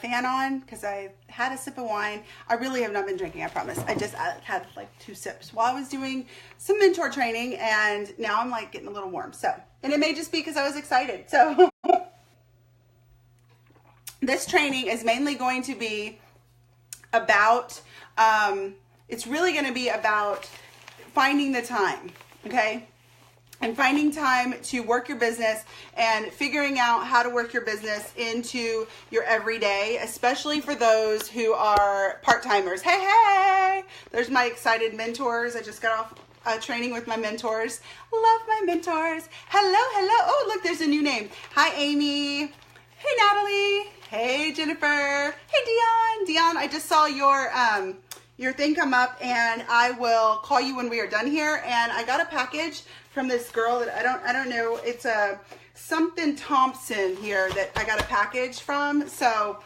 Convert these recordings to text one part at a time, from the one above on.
fan on because I had a sip of wine. I really have not been drinking, I promise. I had like 2 sips while I was doing some mentor training, and now I'm like getting a little warm. So, and it may just be because I was excited. So this training is mainly going to be about, it's really going to be about finding the time, okay? And finding time to work your business and figuring out how to work your business into your everyday, especially for those who are part-timers. Hey, there's my excited mentors. I just got off training with my mentors. Love my mentors. Hello. Oh, look, there's a new name. Hi, Amy. Hey, Natalie. Hey, Jennifer. Hey, Dion, I just saw your thing come up, and I will call you when we are done here. And I got a package from this girl that I don't know. It's a something Thompson here that I got a package from. So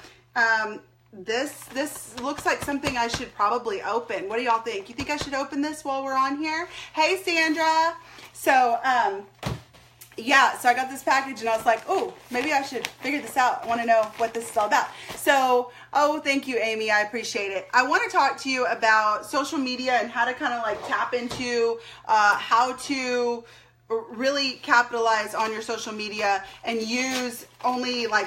this looks like something I should probably open. What do y'all think? You think I should open this while we're on here? Hey, Sandra. So yeah, so I got this package and I was like, oh, maybe I should figure this out. I want to know what this is all about. So, oh, thank you, Amy. I appreciate it. I want to talk to you about social media and how to kind of like tap into how to really capitalize on your social media and use only like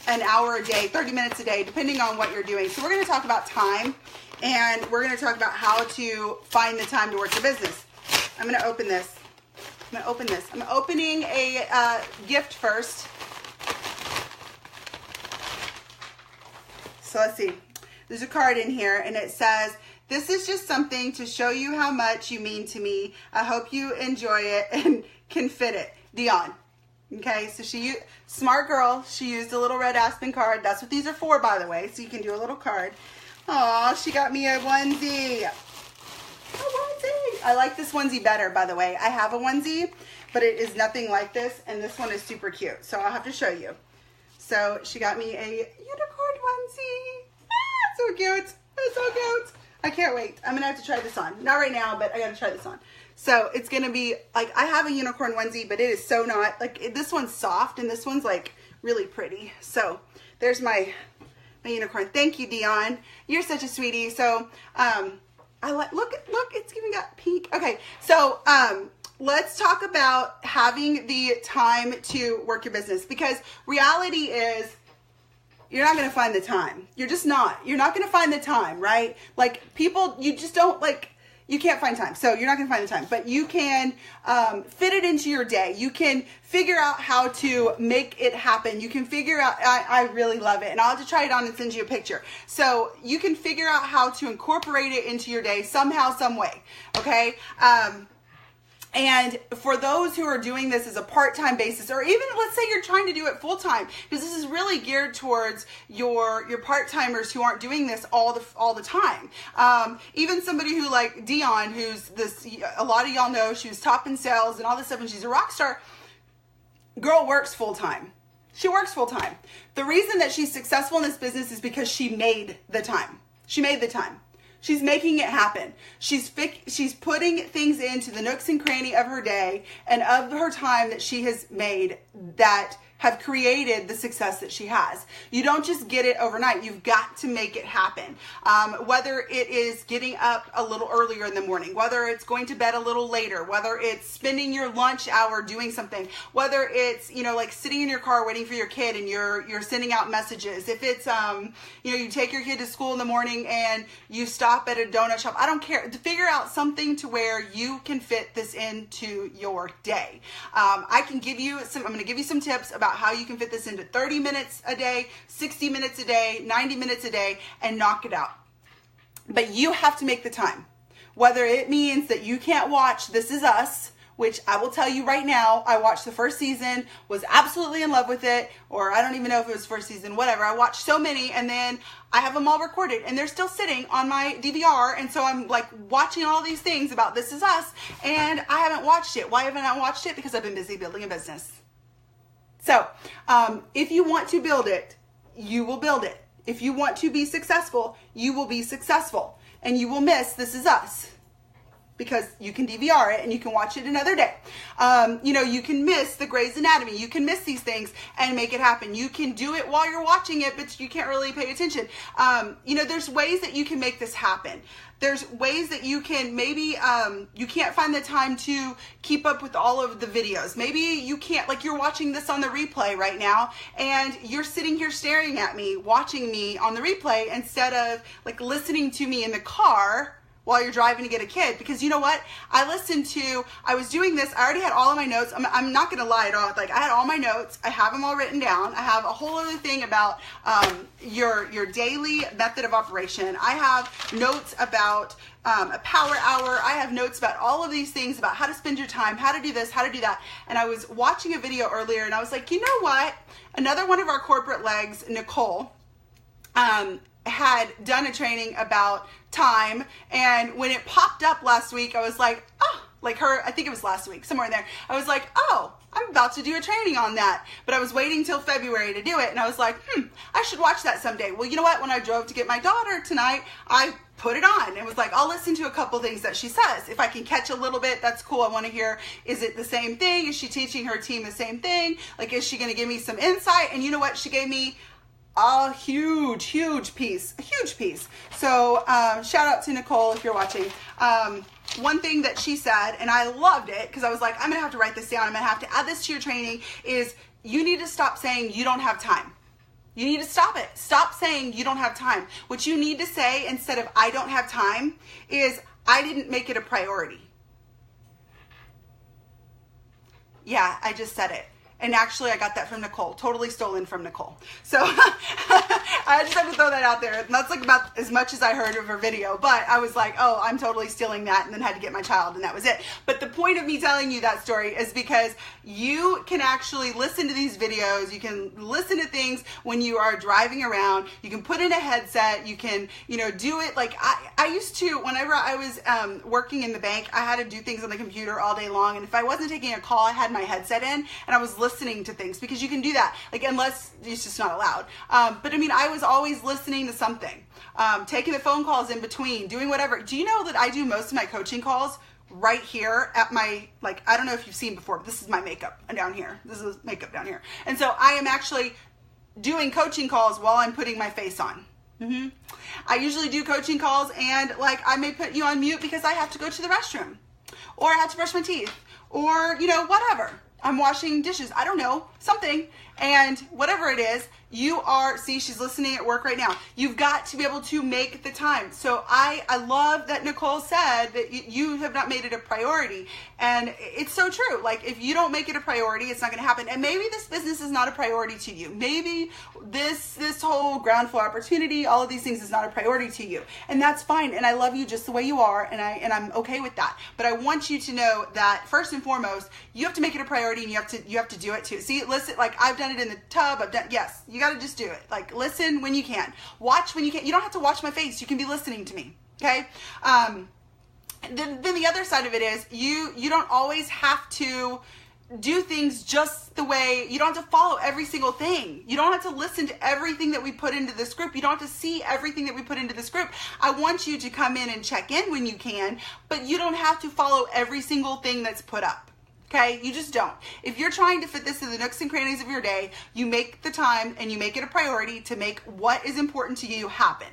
an hour a day, 30 minutes a day, depending on what you're doing. So we're going to talk about time, and we're going to talk about how to find the time to work your business. I'm going to open this. I'm opening a gift first. So let's see. There's a card in here, and it says, "This is just something to show you how much you mean to me. I hope you enjoy it and can fit it. Dion." Okay, so smart girl, she used a little red aspen card. That's what these are for, by the way. So you can do a little card. Aw, she got me a onesie. I like this onesie better, by the way. I have a onesie, but it is nothing like this, and this one is super cute. So I'll have to show you. So she got me a unicorn onesie. Ah, so cute. It's so cute. I can't wait. I'm going to have to try this on. Not right now, but I got to try this on. So it's going to be, like, I have a unicorn onesie, but it is so not, like, this one's soft, and this one's, like, really pretty. So there's my unicorn. Thank you, Dion. You're such a sweetie. So, I like, look, it's even got pink. Okay, so let's talk about having the time to work your business, because reality is you're not going to find the time. You're just not. You're not going to find the time, right? Like, people, you just don't, like, you can't find time. So you're not going to find the time, but you can fit it into your day. You can figure out how to make it happen. You can figure out, I really love it. And I'll have to try it on and send you a picture. So you can figure out how to incorporate it into your day somehow, some way. Okay. And for those who are doing this as a part-time basis, or even let's say you're trying to do it full-time, because this is really geared towards your part-timers who aren't doing this all the time. Even somebody who like Dion, who's this, a lot of y'all know, she was top in sales and all this stuff, and she's a rock star. Girl works full-time. She works full-time. The reason that she's successful in this business is because she made the time. She made the time. She's making it happen. She's putting things into the nooks and cranny of her day and of her time that she has made that have created the success that she has. You don't just get it overnight. You've got to make it happen. Whether it is getting up a little earlier in the morning, whether it's going to bed a little later, whether it's spending your lunch hour doing something, whether it's, like sitting in your car waiting for your kid and you're sending out messages. If it's, you take your kid to school in the morning and you stop at a donut shop. I don't care. To figure out something to where you can fit this into your day. I'm going to give you some tips about how you can fit this into 30 minutes a day, 60 minutes a day, 90 minutes a day, and knock it out. But you have to make the time. Whether it means that you can't watch This Is Us, which I will tell you right now, I watched the first season, was absolutely in love with it, or I don't even know if it was first season, whatever. I watched so many, and then I have them all recorded, and they're still sitting on my DVR, and so I'm like watching all these things about This Is Us, and I haven't watched it. Why haven't I watched it? Because I've been busy building a business. So, if you want to build it, you will build it. If you want to be successful, you will be successful. And you will miss This Is Us. because you can DVR it and you can watch it another day. You know, you can miss the Grey's Anatomy. You can miss these things and make it happen. You can do it while you're watching it, but you can't really pay attention. You know, there's ways that you can make this happen. There's ways that you can, maybe you can't find the time to keep up with all of the videos. Maybe you can't, like you're watching this on the replay right now and you're sitting here staring at me, watching me on the replay instead of like listening to me in the car while you're driving to get a kid. Because you know what? I was doing this, I already had all of my notes. I'm not gonna lie at all. Like I had all my notes, I have them all written down. I have a whole other thing about your daily method of operation. I have notes about a power hour. I have notes about all of these things, about how to spend your time, how to do this, how to do that. And I was watching a video earlier and I was like, you know what? Another one of our corporate legs, Nicole, had done a training about time, and when it popped up last week, I was like, oh, like her, I think it was last week, somewhere in there, I was like, oh, I'm about to do a training on that, but I was waiting till February to do it, and I was like, I should watch that someday. Well, you know what, when I drove to get my daughter tonight, I put it on. It was like, I'll listen to a couple things that she says. If I can catch a little bit, that's cool. I want to hear, is it the same thing? Is she teaching her team the same thing? Like, is she going to give me some insight? And you know what, she gave me a huge piece, a huge piece. So shout out to Nicole if you're watching. One thing that she said, and I loved it because I was like, I'm gonna have to write this down, I'm gonna have to add this to your training, is you need to stop saying you don't have time. You need to stop it. Stop saying you don't have time. What you need to say instead of I don't have time is I didn't make it a priority. Yeah, I just said it. And actually, I got that from Nicole, totally stolen from Nicole. So I just have to throw that out there. And that's like about as much as I heard of her video. But I was like, oh, I'm totally stealing that, and then had to get my child, and that was it. But the point of me telling you that story is because you can actually listen to these videos. You can listen to things when you are driving around. You can put in a headset. You can, you know, do it. Like I used to, whenever I was working in the bank, I had to do things on the computer all day long. And if I wasn't taking a call, I had my headset in, and I was listening to things, because you can do that, like, unless it's just not allowed. But I mean, I was always listening to something, taking the phone calls in between, doing whatever. Do you know that I do most of my coaching calls right here at my, like, I don't know if you've seen before, but this is my makeup down here. This is makeup down here. And so I am actually doing coaching calls while I'm putting my face on. I usually do coaching calls, and like, I may put you on mute because I have to go to the restroom, or I have to brush my teeth, or, you know, whatever. I'm washing dishes, I don't know, something. And whatever it is, you are, see, she's listening at work right now. You've got to be able to make the time. So I love that Nicole said that you have not made it a priority. And it's so true. Like, if you don't make it a priority, it's not going to happen. And maybe this business is not a priority to you. Maybe this whole ground floor opportunity, all of these things is not a priority to you. And that's fine. And I love you just the way you are. And I'm okay with that. But I want you to know that first and foremost, you have to make it a priority, and you have to do it too. See, listen, like, I've done it in the tub. Yes, you got to just do it. Like, listen when you can, watch when you can. You don't have to watch my face. You can be listening to me. Okay. Then the other side of it is you don't always have to do things just the way, you don't have to follow every single thing. You don't have to listen to everything that we put into this group. You don't have to see everything that we put into this group. I want you to come in and check in when you can, but you don't have to follow every single thing that's put up. Okay, you just don't. If you're trying to fit this in the nooks and crannies of your day, you make the time and you make it a priority to make what is important to you happen.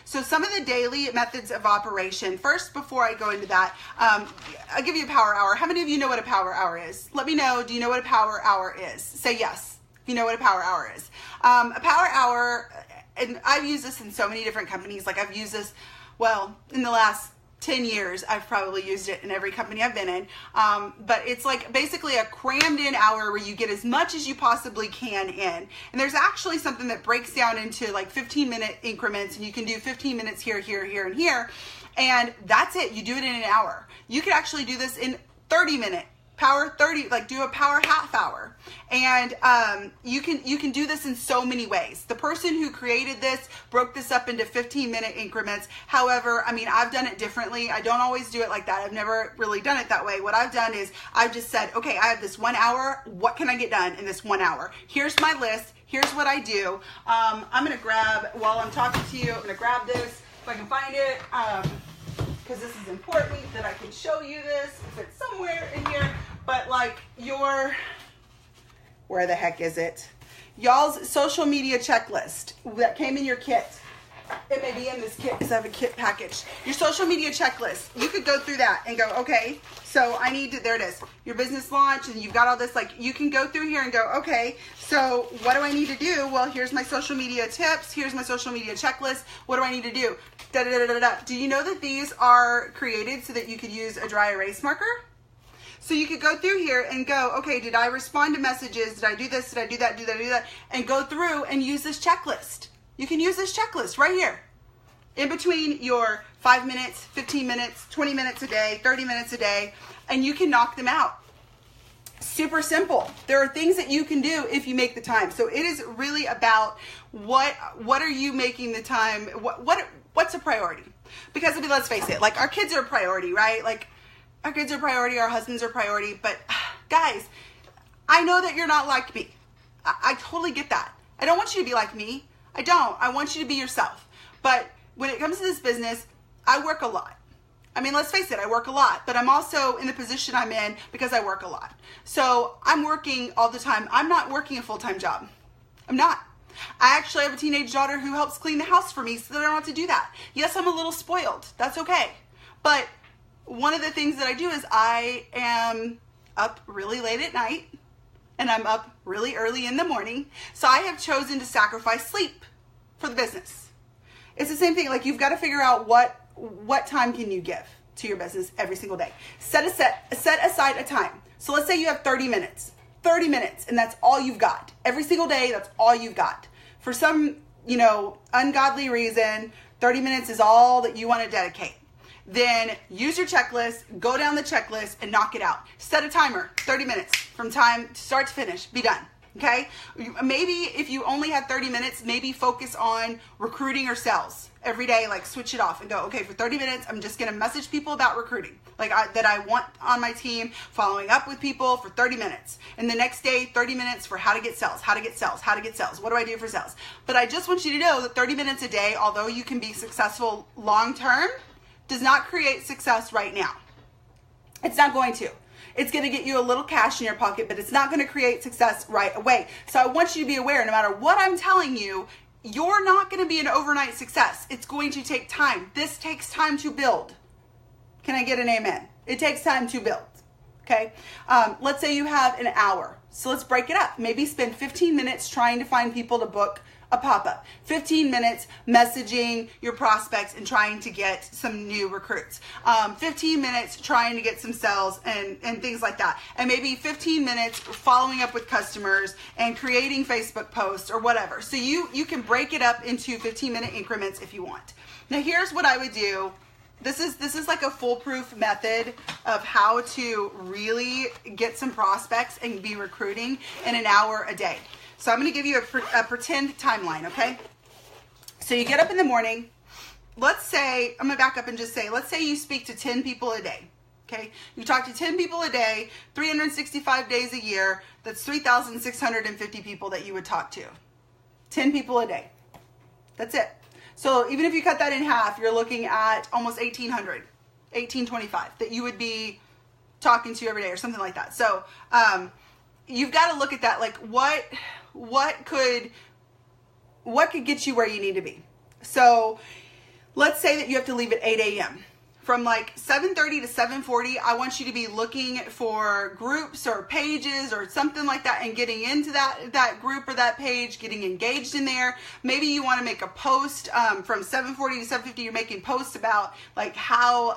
So some of the daily methods of operation. First, before I go into that, I'll give you a power hour. How many of you know what a power hour is? Let me know. Do you know what a power hour is? Say yes if you know what a power hour is. A power hour, and I've used this in so many different companies. Like, I've used this, well, in the last 10 years, I've probably used it in every company I've been in. But it's like basically a crammed in hour where you get as much as you possibly can in. And there's actually something that breaks down into like 15-minute increments, and you can do 15 minutes here, here, here, and here. And that's it. You do it in an hour. You could actually do this in 30-minute. Power 30, like do a power half hour. And you can do this in so many ways. The person who created this broke this up into 15-minute increments. However, I mean, I've done it differently. I don't always do it like that. I've never really done it that way. What I've done is I've just said, okay, I have this 1 hour. What can I get done in this 1 hour? Here's my list. Here's what I do. I'm going to grab, while I'm talking to you, I'm going to grab this if I can find it. because this is important that I can show you this if it's somewhere in here, but like where the heck is it? Y'all's social media checklist that came in your kit. It may be in this kit because I have a kit package. Your social media checklist. You could go through that and go, okay, so I need to, there it is. Your business launch, and you've got all this, like you can go through here and go, okay, so what do I need to do? Well, here's my social media tips. Here's my social media checklist. What do I need to do? Da, da, da, da, da. Do you know that these are created so that you could use a dry erase marker? So you could go through here and go, okay, did I respond to messages? Did I do this? Did I do that? Do that? And go through and use this checklist. You can use this checklist right here. In between your 5 minutes, 15 minutes, 20 minutes a day, 30 minutes a day, and you can knock them out. Super simple. There are things that you can do if you make the time. So it is really about what are you making the time, what's a priority? Because I mean, let's face it, like our kids are a priority, right? Like our kids are a priority, our husbands are a priority, but guys, I know that you're not like me. I totally get that. I don't want you to be like me. I don't. I want you to be yourself. But when it comes to this business, I work a lot. I mean, let's face it, I work a lot, but I'm also in the position I'm in because I work a lot. So I'm working all the time. I'm not working a full-time job. I'm not. I actually have a teenage daughter who helps clean the house for me so that I don't have to do that. Yes, I'm a little spoiled. That's okay. But one of the things that I do is I am up really late at night and I'm up really early in the morning. So I have chosen to sacrifice sleep for the business. It's the same thing. Like you've got to figure out what time can you give to your business every single day. Set aside a time. So let's say you have 30 minutes, and that's all you've got. Every single day, that's all you've got. For some, ungodly reason, 30 minutes is all that you want to dedicate. Then use your checklist, go down the checklist and knock it out. Set a timer, 30 minutes from time start to finish, be done. Okay? Maybe if you only have 30 minutes, maybe focus on recruiting or sales every day. Like switch it off and go, okay, for 30 minutes, I'm just going to message people about recruiting that I want on my team, following up with people for 30 minutes. And the next day, 30 minutes for how to get sales. What do I do for sales? But I just want you to know that 30 minutes a day, although you can be successful long-term, does not create success right now. It's not going to. It's going to get you a little cash in your pocket, but it's not going to create success right away. So I want you to be aware, no matter what I'm telling you, you're not going to be an overnight success. It's going to take time. This takes time to build. Can I get an amen? It takes time to build. Okay. Let's say you have an hour. So let's break it up. Maybe spend 15 minutes trying to find people to book a pop-up. 15 minutes messaging your prospects and trying to get some new recruits. 15 minutes trying to get some sales and things like that. And maybe 15 minutes following up with customers and creating Facebook posts or whatever. So you can break it up into 15-minute increments if you want. Now here's what I would do. This is like a foolproof method of how to really get some prospects and be recruiting in an hour a day. So I'm going to give you a pretend timeline, okay? So you get up in the morning. Let's say, I'm going to back up and just say, let's say you speak to 10 people a day, okay? You talk to 10 people a day, 365 days a year. That's 3,650 people that you would talk to. 10 people a day. That's it. So even if you cut that in half, you're looking at almost 1,800, 1,825 that you would be talking to every day or something like that. So you've got to look at that, like what could get you where you need to be. So let's say that you have to leave at 8 a.m. From like 7:30 to 7:40, I want you to be looking for groups or pages or something like that and getting into that group or that page, getting engaged in there. Maybe you want to make a post from 7:40 to 7:50. You're making posts about like how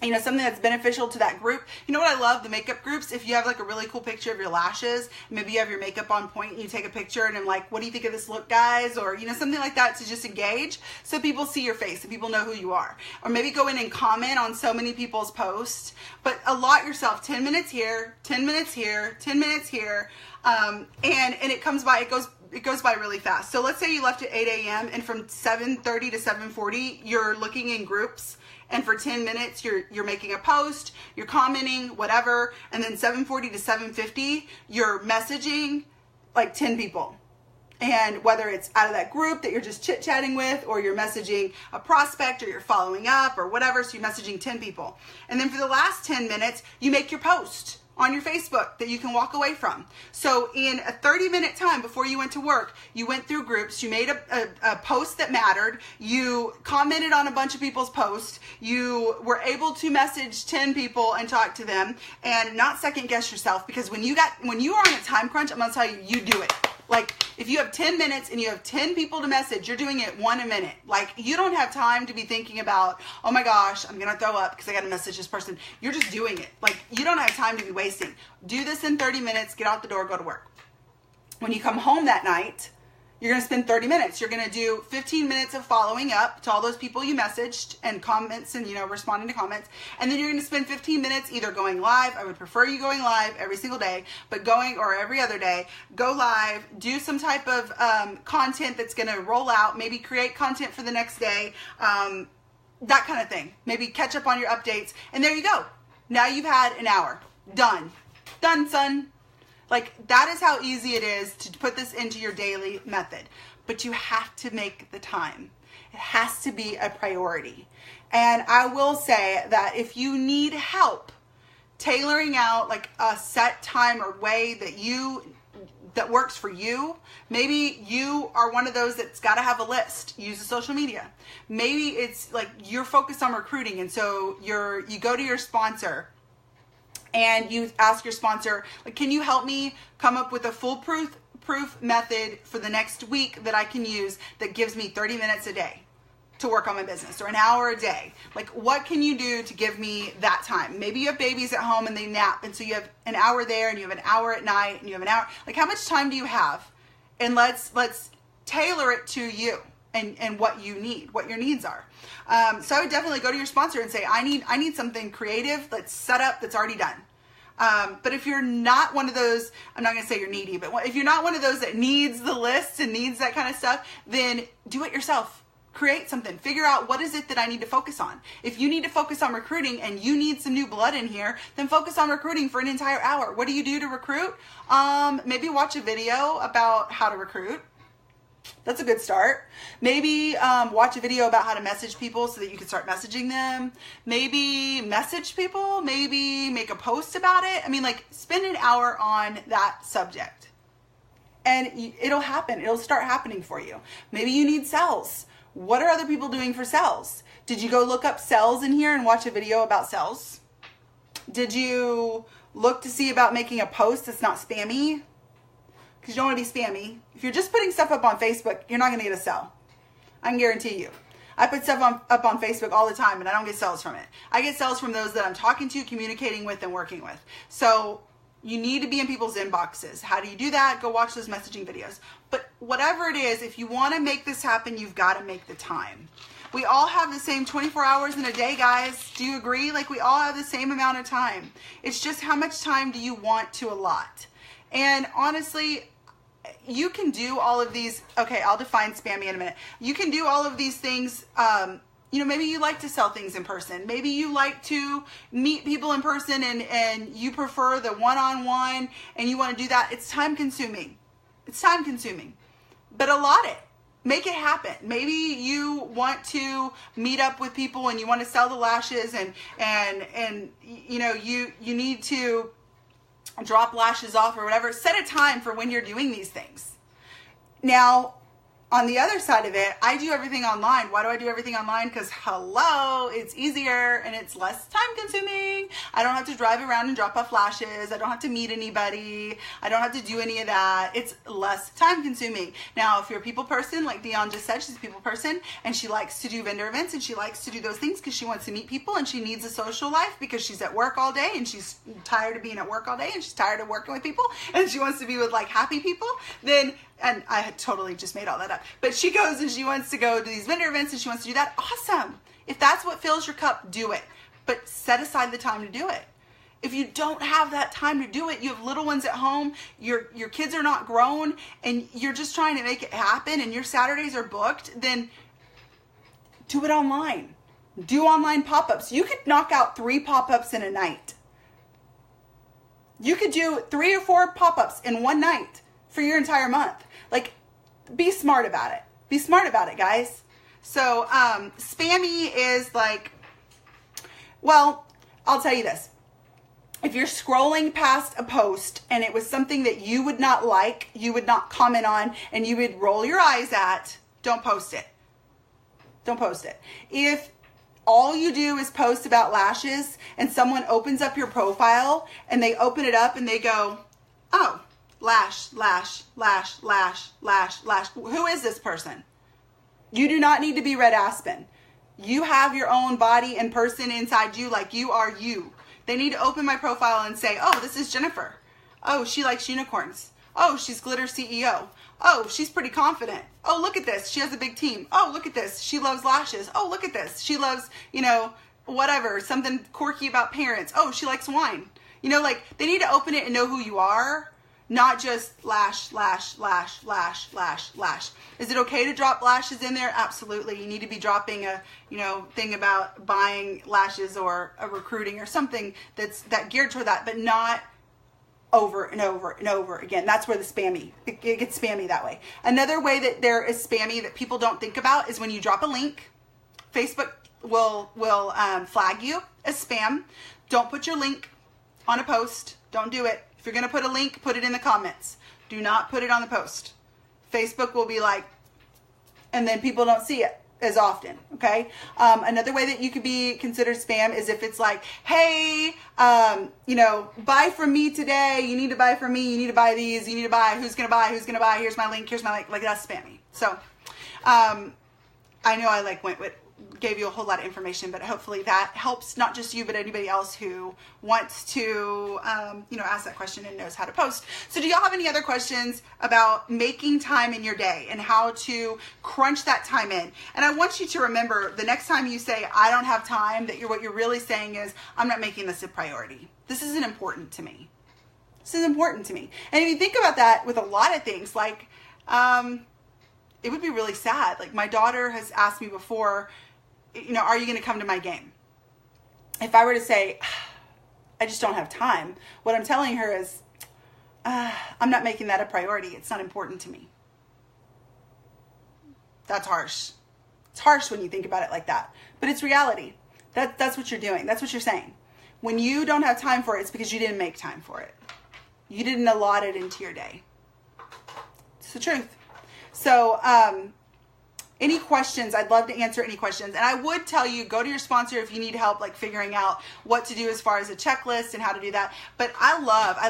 something that's beneficial to that group. You know what I love? The makeup groups. If you have like a really cool picture of your lashes, maybe you have your makeup on point and you take a picture and I'm like, what do you think of this look, guys? Or, something like that to just engage so people see your face and people know who you are. Or maybe go in and comment on so many people's posts, but allot yourself 10 minutes here, 10 minutes here, 10 minutes here. And it goes by really fast. So let's say you left at 8 a.m. and from 7:30 to 7:40, you're looking in groups. And for 10 minutes, you're making a post, you're commenting, whatever. And then 7:40 to 7:50, you're messaging like 10 people. And whether it's out of that group that you're just chit-chatting with, or you're messaging a prospect, or you're following up, or whatever, so you're messaging 10 people. And then for the last 10 minutes, you make your post on your Facebook that you can walk away from. So in a 30-minute time before you went to work, you went through groups, you made a post that mattered, you commented on a bunch of people's posts, you were able to message 10 people and talk to them, and not second guess yourself, because when you are on a time crunch, I'm gonna tell you, you do it. Like, if you have 10 minutes and you have 10 people to message, you're doing it one a minute. Like, you don't have time to be thinking about, oh my gosh, I'm going to throw up because I got to message this person. You're just doing it. Like, you don't have time to be wasting. Do this in 30 minutes, get out the door, go to work. When you come home that night, you're going to spend 30 minutes. You're going to do 15 minutes of following up to all those people you messaged and comments and, responding to comments. And then you're going to spend 15 minutes either going live. I would prefer you going live every single day, but or every other day, go live, do some type of content that's going to roll out, maybe create content for the next day, that kind of thing. Maybe catch up on your updates. And there you go. Now you've had an hour. Done. Done, son. Like, that is how easy it is to put this into your daily method. But you have to make the time. It has to be a priority. And I will say that if you need help tailoring out like a set time or way that works for you, maybe you are one of those that's got to have a list. Use the social media. Maybe it's like you're focused on recruiting, and so you go to your sponsor and you ask your sponsor, like, can you help me come up with a foolproof method for the next week that I can use that gives me 30 minutes a day to work on my business, or an hour a day? Like, what can you do to give me that time? Maybe you have babies at home and they nap, and so you have an hour there, and you have an hour at night, and you have an hour. Like, how much time do you have? And let's tailor it to you and what you need, what your needs are. So I would definitely go to your sponsor and say, I need something creative that's set up, that's already done. But if you're not one of those, I'm not going to say you're needy, but if you're not one of those that needs the list and needs that kind of stuff, then do it yourself. Create something. Figure out, what is it that I need to focus on? If you need to focus on recruiting and you need some new blood in here, then focus on recruiting for an entire hour. What do you do to recruit? Maybe watch a video about how to recruit. That's a good start. Maybe watch a video about how to message people so that you can start messaging them. Maybe message people. Maybe make a post about it. I mean, like, spend an hour on that subject. And it'll happen. It'll start happening for you. Maybe you need sales. What are other people doing for sales? Did you go look up sales in here and watch a video about sales? Did you look to see about making a post that's not spammy? Because you don't want to be spammy. If you're just putting stuff up on Facebook, you're not going to get a sell. I can guarantee you. I put stuff up on Facebook all the time, and I don't get sales from it. I get sales from those that I'm talking to, communicating with, and working with. So you need to be in people's inboxes. How do you do that? Go watch those messaging videos. But whatever it is, if you want to make this happen, you've got to make the time. We all have the same 24 hours in a day, guys. Do you agree? Like, we all have the same amount of time. It's just, how much time do you want to allot? And honestly, you can do all of these. Okay, I'll define spammy in a minute. You can do all of these things. Maybe you like to sell things in person. Maybe you like to meet people in person, and you prefer the one-on-one, and you want to do that. It's time consuming. It's time consuming. But allot it. Make it happen. Maybe you want to meet up with people and you want to sell the lashes, and you need to drop lashes off or whatever. Set a time for when you're doing these things. Now, on the other side of it, I do everything online. Why do I do everything online? Because, hello, it's easier and it's less time consuming. I don't have to drive around and drop off lashes. I don't have to meet anybody. I don't have to do any of that. It's less time consuming. Now, if you're a people person, like Dion just said, she's a people person, and she likes to do vendor events, and she likes to do those things because she wants to meet people, and she needs a social life because she's at work all day, and she's tired of being at work all day, and she's tired of working with people, and she wants to be with, like, happy people, then, and I had totally just made all that up, but she goes and she wants to go to these vendor events and she wants to do that. Awesome. If that's what fills your cup, do it. But set aside the time to do it. If you don't have that time to do it, you have little ones at home, your kids are not grown, and you're just trying to make it happen, and your Saturdays are booked, then do it online. Do online pop-ups. You could knock out 3 pop-ups in a night. You could do 3 or 4 pop-ups in one night for your entire month. Like, be smart about it. Be smart about it, guys. So spammy is like, well, I'll tell you this. If you're scrolling past a post and it was something that you would not like, you would not comment on, and you would roll your eyes at, don't post it. Don't post it. If all you do is post about lashes and someone opens up your profile and they open it up and they go, oh, lash, lash, lash, lash, lash, lash. Who is this person? You do not need to be Red Aspen. You have your own body and person inside you, like you are you. They need to open my profile and say, oh, this is Jennifer. Oh, she likes unicorns. Oh, she's Glitter CEO. Oh, she's pretty confident. Oh, look at this. She has a big team. Oh, look at this. She loves lashes. Oh, look at this. She loves, whatever, something quirky about parents. Oh, she likes wine. Like they need to open it and know who you are, not just lash, lash, lash, lash, lash, lash. Is it okay to drop lashes in there? Absolutely. You need to be dropping a, thing about buying lashes or a recruiting or something that geared toward that, but not over and over and over again. That's where it gets spammy that way. Another way that there is spammy that people don't think about is when you drop a link, Facebook will flag you as spam. Don't put your link on a post. Don't do it. If you're going to put a link, put it in the comments. Do not put it on the post. Facebook will be like, and then people don't see it as often, okay? Another way that you could be considered spam is if it's like, hey, buy from me today. You need to buy from me. You need to buy these. You need to buy. Who's going to buy? Who's going to buy? Here's my link. Here's my link. Like, that's spammy. So I know I gave you a whole lot of information, but hopefully that helps not just you, but anybody else who wants to, ask that question and knows how to post. So do y'all have any other questions about making time in your day and how to crunch that time in? And I want you to remember the next time you say, I don't have time, that what you're really saying is, I'm not making this a priority. This isn't important to me. This is important to me. And if you think about that with a lot of things, like, it would be really sad. Like my daughter has asked me before, are you going to come to my game? If I were to say, I just don't have time, what I'm telling her is, I'm not making that a priority. It's not important to me. That's harsh. It's harsh when you think about it like that, but it's reality. That's what you're doing. That's what you're saying. When you don't have time for it, it's because you didn't make time for it. You didn't allot it into your day. It's the truth. So, any questions? I'd love to answer any questions. And I would tell you, go to your sponsor if you need help, like figuring out what to do as far as a checklist and how to do that. But I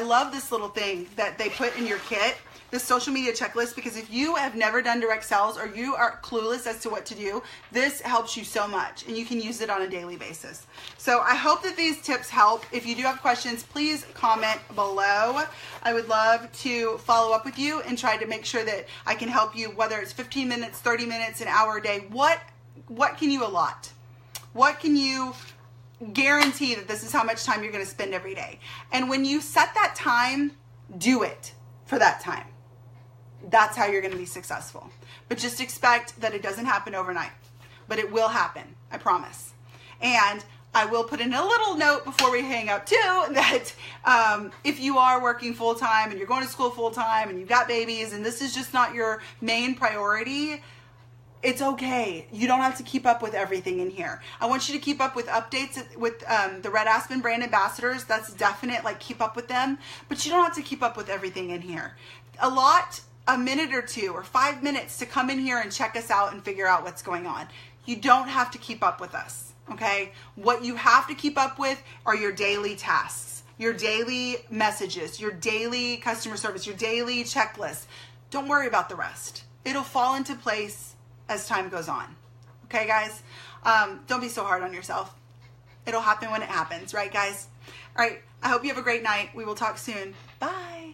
love this little thing that they put in your kit, this social media checklist, because if you have never done direct sales or you are clueless as to what to do, this helps you so much and you can use it on a daily basis. So I hope that these tips help. If you do have questions, please comment below. I would love to follow up with you and try to make sure that I can help you, whether it's 15 minutes, 30 minutes, an hour a day. What can you allot? What can you guarantee that this is how much time you're going to spend every day? And when you set that time, do it for that time. That's how you're going to be successful. But just expect that it doesn't happen overnight. But it will happen. I promise. And I will put in a little note before we hang up too, that if you are working full-time and you're going to school full-time and you've got babies and this is just not your main priority, it's okay. You don't have to keep up with everything in here. I want you to keep up with updates with the Red Aspen brand ambassadors. That's definite, like keep up with them. But you don't have to keep up with everything in here. Allot a minute or two or 5 minutes to come in here and check us out and figure out what's going on. You don't have to keep up with us, okay? What you have to keep up with are your daily tasks, your daily messages, your daily customer service, your daily checklist. Don't worry about the rest. It'll fall into place as time goes on. Okay, guys? Don't be so hard on yourself. It'll happen when it happens, right, guys? All right. I hope you have a great night. We will talk soon. Bye.